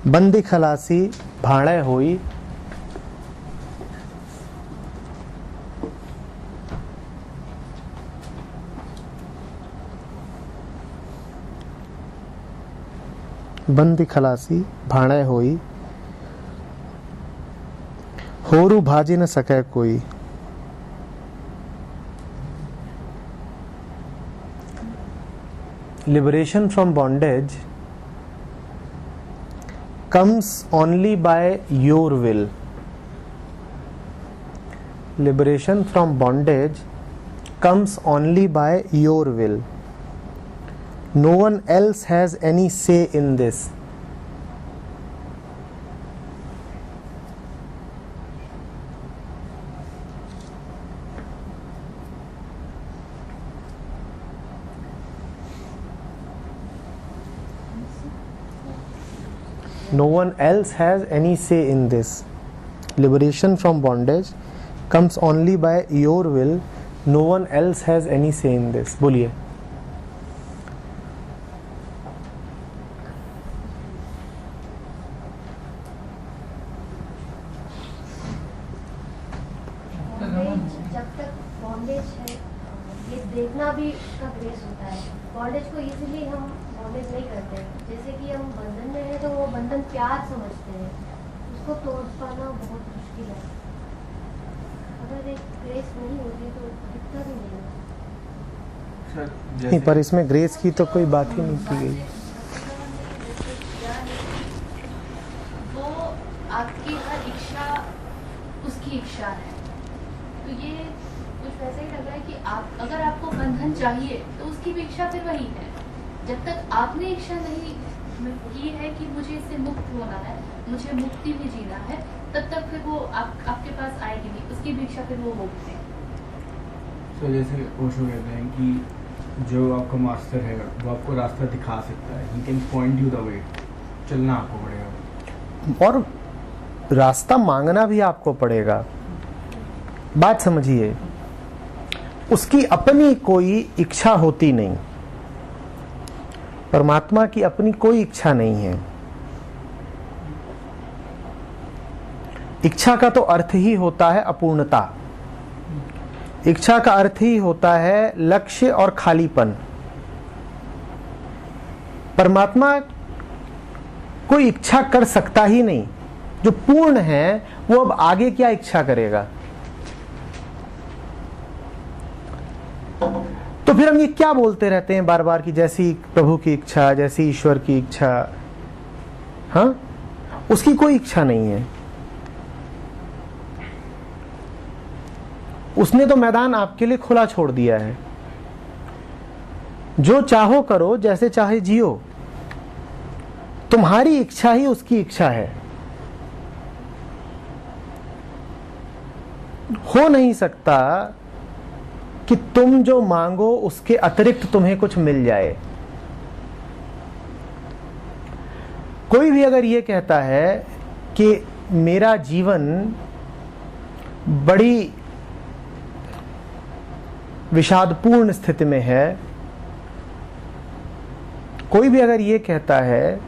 बंदी खलासी भाड़े होई, बंदी खलासी भाड़े होई, होरू भाजी न सके कोई। Liberation from bondage comes only by your will. Liberation from bondage comes only by your will. No one else has any say in this. No one else has any say in this. Liberation from bondage comes only by your will. No one else has any say in this. बोलिए। जब तक bondage है ये देखना भी उसका grace होता है। बॉन्डेज को इजीली हम बॉन्डेज नहीं करते। जैसे कि हम बंधन में है तो वो बंधन प्यार समझते हैं, उसको तोड़ पाना बहुत मुश्किल है। अगर एक ग्रेस नहीं होती तो दिखता भी नहीं है। नहीं, पर इसमें ग्रेस की तो कोई बात ही नहीं की गई। वो आपकी हर इच्छा उसकी इच्छा है, तो ये कुछ वैसे ही लग रहा है कि आप अगर आपको बंधन चाहिए तो उसकी भी इच्छा फिर वही है। जब तक आपने इच्छा नहीं की है कि मुझे इससे मुक्त होना है, मुझे मुक्ति में जीना है, तब तक फिर वो आपके पास आएगी नहीं, उसकी भी इच्छा फिर वो मुक्त है। तो जैसे ओशो कहते हैं कि जो आपका मास्टर है वो आपको रास्ता दिखा सकता है, he can point you the way, चलना आपको पड़ेगा और रास्ता मांगना भी आपको पड़ेगा। बात समझिए, उसकी अपनी कोई इच्छा होती नहीं, परमात्मा की अपनी कोई इच्छा नहीं है। इच्छा का तो अर्थ ही होता है अपूर्णता। इच्छा का अर्थ ही होता है लक्ष्य और खालीपन। परमात्मा कोई इच्छा कर सकता ही नहीं। जो पूर्ण है वो अब आगे क्या इच्छा करेगा? तो फिर हम ये क्या बोलते रहते हैं बार बार कि जैसी प्रभु की इच्छा, जैसी ईश्वर की इच्छा। हाँ, उसकी कोई इच्छा नहीं है। उसने तो मैदान आपके लिए खुला छोड़ दिया है। जो चाहो करो, जैसे चाहे जियो। तुम्हारी इच्छा ही उसकी इच्छा है। हो नहीं सकता कि तुम जो मांगो उसके अतिरिक्त तुम्हें कुछ मिल जाए। कोई भी अगर ये कहता है कि मेरा जीवन बड़ी विषादपूर्ण स्थिति में है, कोई भी अगर ये कहता है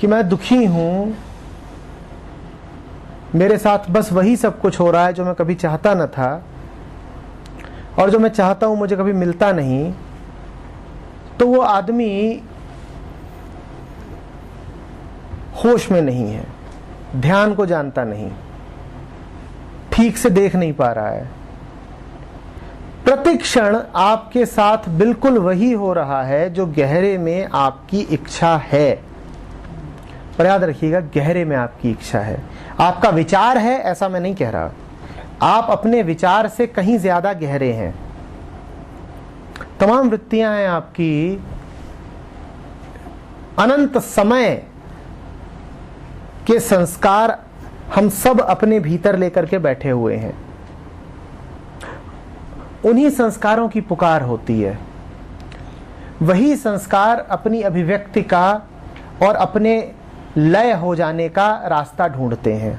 कि मैं दुखी हूं, मेरे साथ बस वही सब कुछ हो रहा है जो मैं कभी चाहता न था, और जो मैं चाहता हूं मुझे कभी मिलता नहीं, तो वो आदमी होश में नहीं है, ध्यान को जानता नहीं, ठीक से देख नहीं पा रहा है। प्रतिक्षण आपके साथ बिल्कुल वही हो रहा है जो गहरे में आपकी इच्छा है। पर याद रखिएगा, गहरे में आपकी इच्छा है। आपका विचार है ऐसा मैं नहीं कह रहा, आप अपने विचार से कहीं ज्यादा गहरे हैं। तमाम वृत्तियां हैं आपकी, अनंत समय के संस्कार हम सब अपने भीतर लेकर के बैठे हुए हैं। उन्हीं संस्कारों की पुकार होती है। वही संस्कार अपनी अभिव्यक्ति का और अपने लय हो जाने का रास्ता ढूंढते हैं।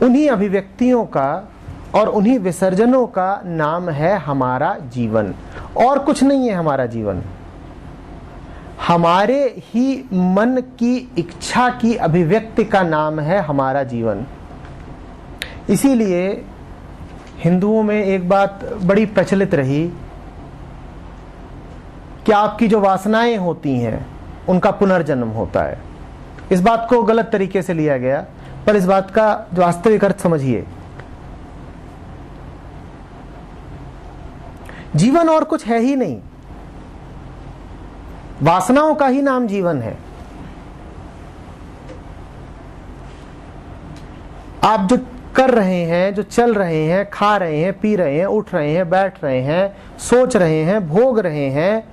उन्हीं अभिव्यक्तियों का और उन्हीं विसर्जनों का नाम है हमारा जीवन, और कुछ नहीं है हमारा जीवन। हमारे ही मन की इच्छा की अभिव्यक्ति का नाम है हमारा जीवन। इसीलिए हिंदुओं में एक बात बड़ी प्रचलित रही कि आपकी जो वासनाएं होती हैं उनका पुनर्जन्म होता है। इस बात को गलत तरीके से लिया गया, पर इस बात का वास्तविक अर्थ समझिए। जीवन और कुछ है ही नहीं, वासनाओं का ही नाम जीवन है। आप जो कर रहे हैं, जो चल रहे हैं, खा रहे हैं, पी रहे हैं, उठ रहे हैं, बैठ रहे हैं, सोच रहे हैं, भोग रहे हैं,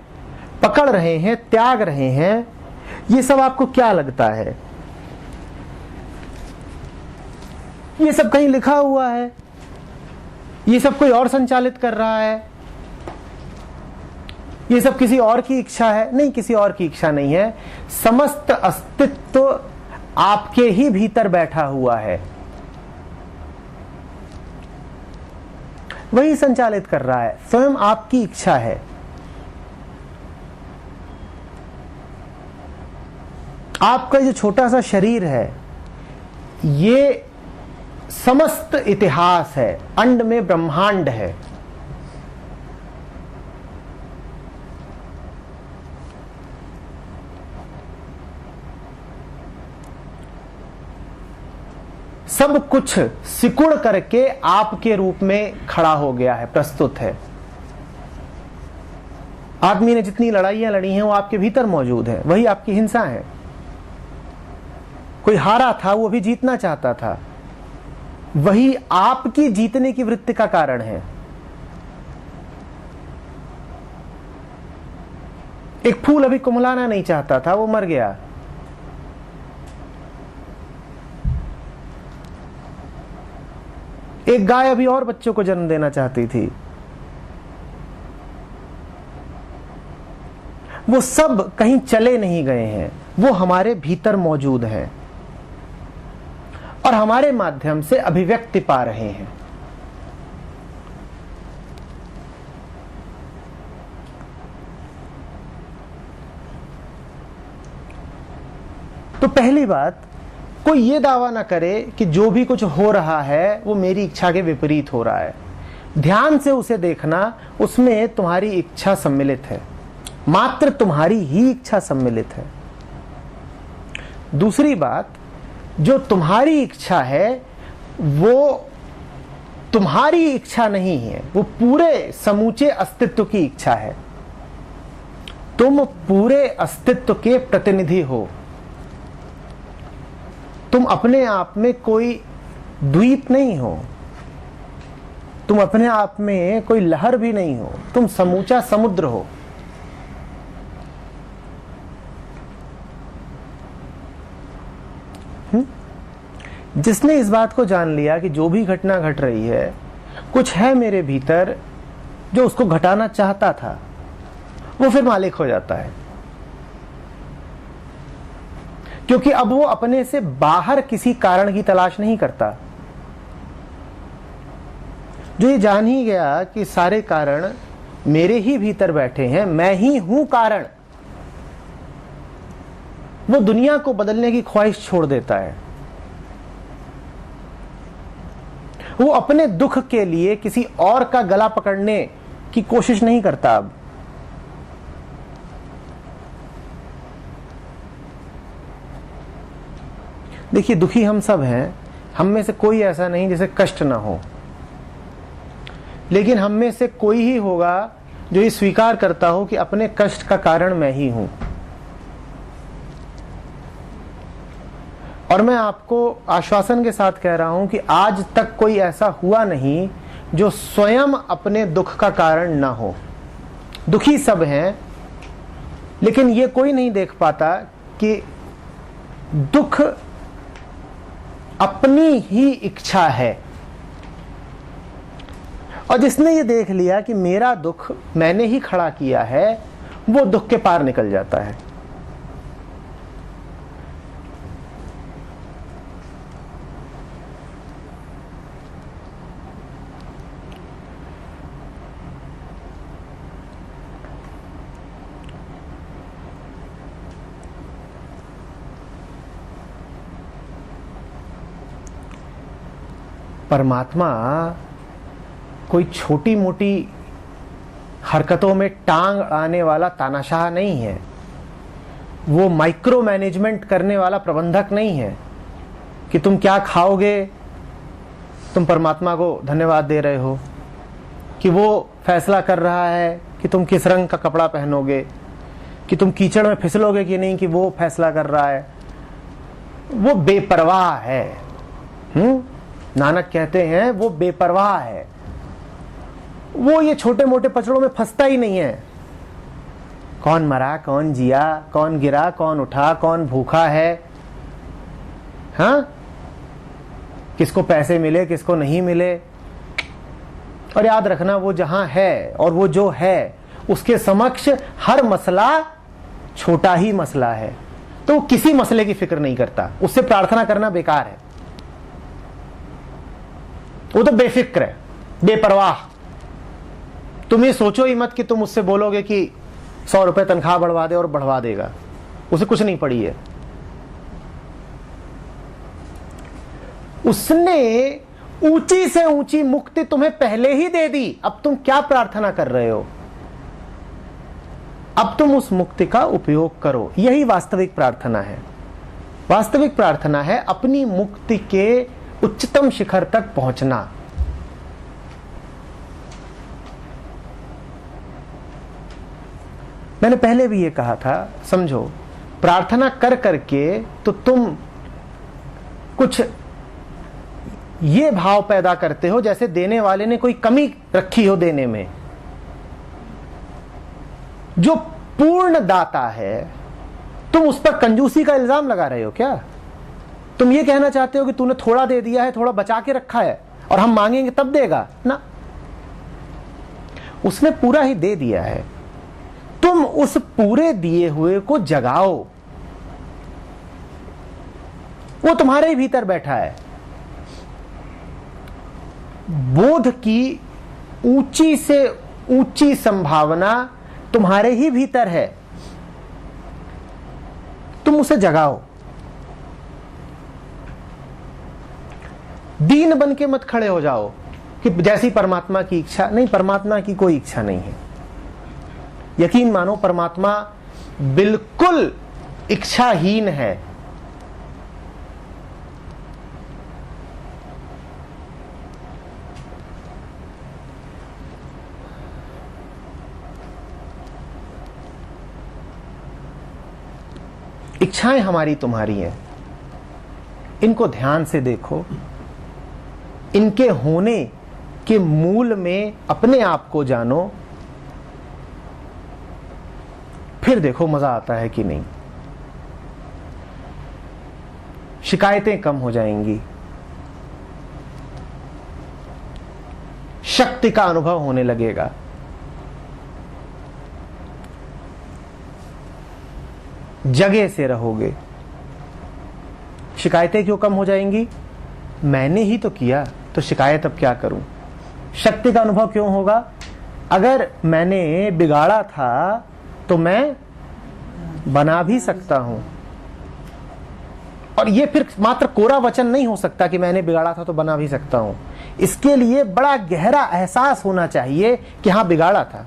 पकड़ रहे हैं, त्याग रहे हैं, ये सब आपको क्या लगता है? ये सब कहीं लिखा हुआ है? ये सब कोई और संचालित कर रहा है? ये सब किसी और की इच्छा है? नहीं, किसी और की इच्छा नहीं है। समस्त अस्तित्व आपके ही भीतर बैठा हुआ है, वही संचालित कर रहा है। स्वयं आपकी इच्छा है। आपका जो छोटा सा शरीर है, ये समस्त इतिहास है, अंड में ब्रह्मांड है। सब कुछ सिकुड़ करके आपके रूप में खड़ा हो गया है, प्रस्तुत है। आदमी ने जितनी लड़ाइयां लड़ी हैं वो आपके भीतर मौजूद है, वही आपकी हिंसा है। कोई हारा था, वो भी जीतना चाहता था, वही आपकी जीतने की वृत्ति का कारण है। एक फूल अभी कुमलाना नहीं चाहता था, वो मर गया। एक गाय अभी और बच्चों को जन्म देना चाहती थी। वो सब कहीं चले नहीं गए हैं, वो हमारे भीतर मौजूद हैं और हमारे माध्यम से अभिव्यक्ति पा रहे हैं। तो पहली बात, कोई ये दावा ना करे कि जो भी कुछ हो रहा है वो मेरी इच्छा के विपरीत हो रहा है। ध्यान से उसे देखना, उसमें तुम्हारी इच्छा सम्मिलित है, मात्र तुम्हारी ही इच्छा सम्मिलित है। दूसरी बात, जो तुम्हारी इच्छा है वो तुम्हारी इच्छा नहीं है, वो पूरे समूचे अस्तित्व की इच्छा है। तुम पूरे अस्तित्व के प्रतिनिधि हो। तुम अपने आप में कोई द्वीप नहीं हो, तुम अपने आप में कोई लहर भी नहीं हो, तुम समूचा समुद्र हो। जिसने इस बात को जान लिया कि जो भी घटना घट रही है, कुछ है मेरे भीतर जो उसको घटाना चाहता था, वो फिर मालिक हो जाता है। क्योंकि अब वो अपने से बाहर किसी कारण की तलाश नहीं करता। जो ये जान ही गया कि सारे कारण मेरे ही भीतर बैठे हैं, मैं ही हूं कारण, वो दुनिया को बदलने की ख्वाहिश छोड़ देता है। वो अपने दुख के लिए किसी और का गला पकड़ने की कोशिश नहीं करता। अब देखिए, दुखी हम सब हैं, हम में से कोई ऐसा नहीं जिसे कष्ट ना हो, लेकिन हम में से कोई ही होगा जो ये स्वीकार करता हो कि अपने कष्ट का कारण मैं ही हूं। और मैं आपको आश्वासन के साथ कह रहा हूं कि आज तक कोई ऐसा हुआ नहीं जो स्वयं अपने दुख का कारण ना हो। दुखी सब हैं, लेकिन ये कोई नहीं देख पाता कि दुख अपनी ही इच्छा है। और जिसने ये देख लिया कि मेरा दुख मैंने ही खड़ा किया है, वो दुख के पार निकल जाता है। परमात्मा कोई छोटी मोटी हरकतों में टांग आने वाला तानाशाह नहीं है। वो माइक्रो मैनेजमेंट करने वाला प्रबंधक नहीं है कि तुम क्या खाओगे तुम परमात्मा को धन्यवाद दे रहे हो, कि वो फैसला कर रहा है कि तुम किस रंग का कपड़ा पहनोगे, कि तुम कीचड़ में फिसलोगे कि नहीं, कि वो फैसला कर रहा है। वो बेपरवाह है। नानक कहते हैं वो बेपरवाह है। वो ये छोटे मोटे पचड़ों में फंसता ही नहीं है। कौन मरा, कौन जिया, कौन गिरा, कौन उठा, कौन भूखा है, हाँ, किसको पैसे मिले, किसको नहीं मिले। और याद रखना, वो जहां है और वो जो है उसके समक्ष हर मसला छोटा ही मसला है, तो किसी मसले की फिक्र नहीं करता। उससे प्रार्थना करना बेकार है। वो तो बेफिक्र है, बेपरवाह। तुम ये सोचो ही मत कि तुम उससे बोलोगे कि 100 रुपए तनख्वाह बढ़वा दे और बढ़वा देगा। उसे कुछ नहीं पड़ी है। उसने ऊंची से ऊंची मुक्ति तुम्हें पहले ही दे दी। अब तुम क्या प्रार्थना कर रहे हो? अब तुम उस मुक्ति का उपयोग करो। यही वास्तविक प्रार्थना है। वास्तविक प्रार्थना है अपनी मुक्ति के उच्चतम शिखर तक पहुंचना। मैंने पहले भी ये कहा था, समझो, प्रार्थना कर करके तो तुम कुछ ये भाव पैदा करते हो जैसे देने वाले ने कोई कमी रखी हो देने में। जो पूर्ण दाता है तुम उस पर कंजूसी का इल्जाम लगा रहे हो क्या? तुम ये कहना चाहते हो कि तूने थोड़ा दे दिया है, थोड़ा बचा के रखा है और हम मांगेंगे तब देगा ना? उसने पूरा ही दे दिया है। तुम उस पूरे दिए हुए को जगाओ। वो तुम्हारे ही भीतर बैठा है। बोध की ऊंची से ऊंची संभावना तुम्हारे ही भीतर है। तुम उसे जगाओ। दीन बन के मत खड़े हो जाओ कि जैसी परमात्मा की इच्छा। नहीं, परमात्मा की कोई इच्छा नहीं है। यकीन मानो, परमात्मा बिल्कुल इच्छाहीन है। इच्छाएं हमारी तुम्हारी हैं। इनको ध्यान से देखो। इनके होने के मूल में अपने आप को जानो, फिर देखो मजा आता है कि नहीं। शिकायतें कम हो जाएंगी, शक्ति का अनुभव होने लगेगा। जगह से रहोगे। शिकायतें क्यों कम हो जाएंगी? मैंने ही तो किया, तो शिकायत अब क्या करूं? शक्ति का अनुभव क्यों होगा? अगर मैंने बिगाड़ा था तो मैं बना भी सकता हूं। और ये फिर मात्र कोरा वचन नहीं हो सकता कि मैंने बिगाड़ा था तो बना भी सकता हूं। इसके लिए बड़ा गहरा एहसास होना चाहिए कि हां, बिगाड़ा था,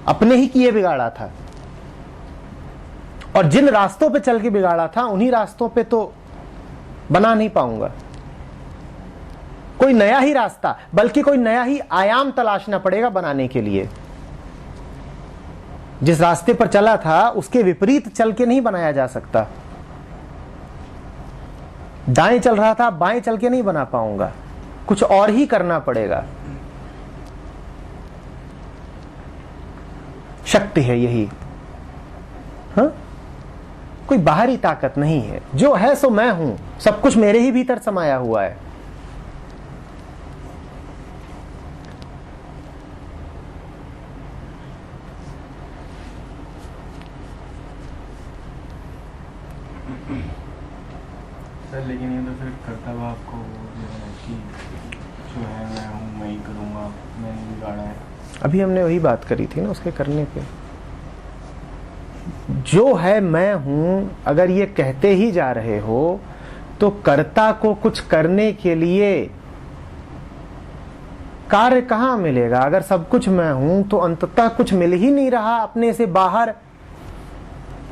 अपने ही किए बिगाड़ा था। और जिन रास्तों पे चल के बिगाड़ा था उन्हीं रास्तों पे तो बना नहीं पाऊंगा। कोई नया ही रास्ता, बल्कि कोई नया ही आयाम तलाशना पड़ेगा बनाने के लिए। जिस रास्ते पर चला था उसके विपरीत चल के नहीं बनाया जा सकता। दाएं चल रहा था, बाएं चल के नहीं बना पाऊंगा, कुछ और ही करना पड़ेगा। शक्ति है यही। हाँ? कोई बाहरी ताकत नहीं है। जो है सो मैं हूं। सब कुछ मेरे ही भीतर समाया हुआ है। सर, लेकिन ये तो फिर कर्तव्य आपको जो है कि जो है मैं हूँ, मैं ही करूँगा, मैंने बिगाड़ा है। अभी हमने वही बात करी थी ना उसके करने पे। जो है मैं हूं, अगर ये कहते ही जा रहे हो तो कर्ता को कुछ करने के लिए कार्य कहाँ मिलेगा? अगर सब कुछ मैं हूं तो अंततः कुछ मिल ही नहीं रहा अपने से बाहर,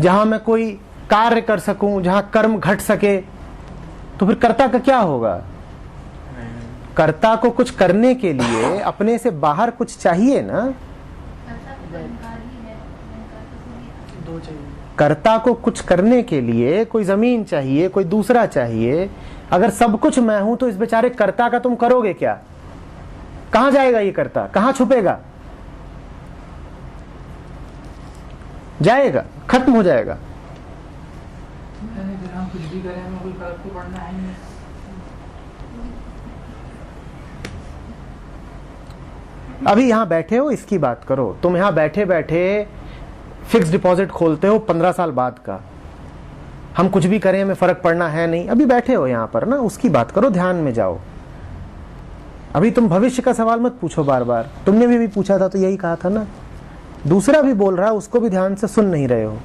जहां मैं कोई कार्य कर सकूं, जहां कर्म घट सके। तो फिर कर्ता का क्या होगा? कर्ता को कुछ करने के लिए अपने से बाहर कुछ चाहिए ना। कर्ता तो अहंकार ही है, अहंकार तो सभी कर्ता को कुछ करने के लिए कोई जमीन चाहिए, कोई दूसरा चाहिए। अगर सब कुछ मैं हूं तो इस बेचारे कर्ता का तुम करोगे क्या? कहां जाएगा ये कर्ता? कहां छुपेगा? जाएगा, खत्म हो जाएगा। हम कुछ भी करें, हमें कोई फर्क तो पड़ना है नहीं। अभी यहां बैठे हो, इसकी बात करो। तुम यहां बैठे बैठे फिक्स डिपॉजिट खोलते हो 15 साल बाद का। हम कुछ भी करें हमें फर्क पड़ना है नहीं। अभी बैठे हो यहां पर ना, उसकी बात करो, ध्यान में जाओ। अभी तुम भविष्य का सवाल मत पूछो बार बार। तुमने भी पूछा था तो यही कहा था ना। दूसरा भी बोल रहा है, उसको भी ध्यान से सुन नहीं रहे हो।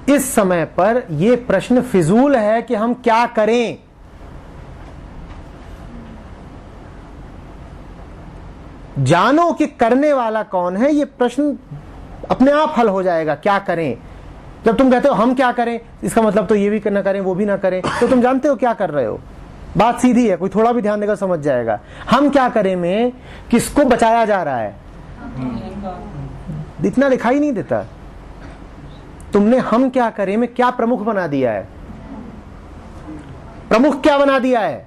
इस समय पर यह प्रश्न फिजूल है कि हम क्या करें। जानो कि करने वाला कौन है, यह प्रश्न अपने आप हल हो जाएगा। क्या करें? जब तुम कहते हो हम क्या करें, इसका मतलब तो ये भी ना करें वो भी ना करें, तो तुम जानते हो क्या कर रहे हो। बात सीधी है, कोई थोड़ा भी ध्यान देगा समझ जाएगा। हम क्या करें में किसको बचाया जा रहा है, इतना दिखाई नहीं देता। तुमने हम क्या करें में क्या प्रमुख बना दिया है? प्रमुख क्या बना दिया है?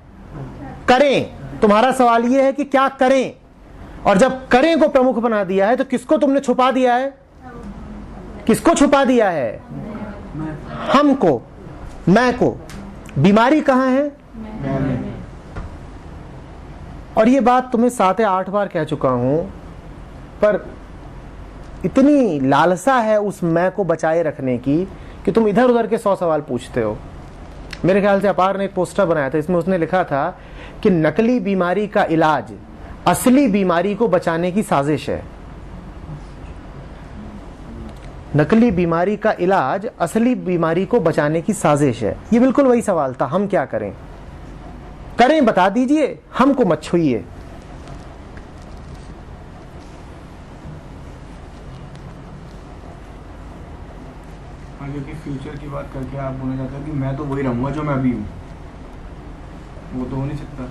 करें। तुम्हारा सवाल यह है कि क्या करें, और जब करें को प्रमुख बना दिया है तो किसको तुमने छुपा दिया है? किसको छुपा दिया है? हमको, मैं को। बीमारी कहां है? और ये बात तुम्हें 7 या 8 बार कह चुका हूं, पर इतनी लालसा है उस मैं को बचाए रखने की कि तुम इधर उधर के 100 सवाल पूछते हो। मेरे ख्याल से अपार ने एक पोस्टर बनाया था, इसमें उसने लिखा था कि नकली बीमारी का इलाज असली बीमारी को बचाने की साजिश है। नकली बीमारी का इलाज असली बीमारी को बचाने की साजिश है। ये बिल्कुल वही सवाल था, हम क्या करें? करें बता दीजिए, हमको मत छुइए। क्योंकि फ्यूचर की बात करके आप बोलना चाहते हो कि मैं तो वही रहूंगा जो मैं अभी हूँ, वो तो हो नहीं सकता।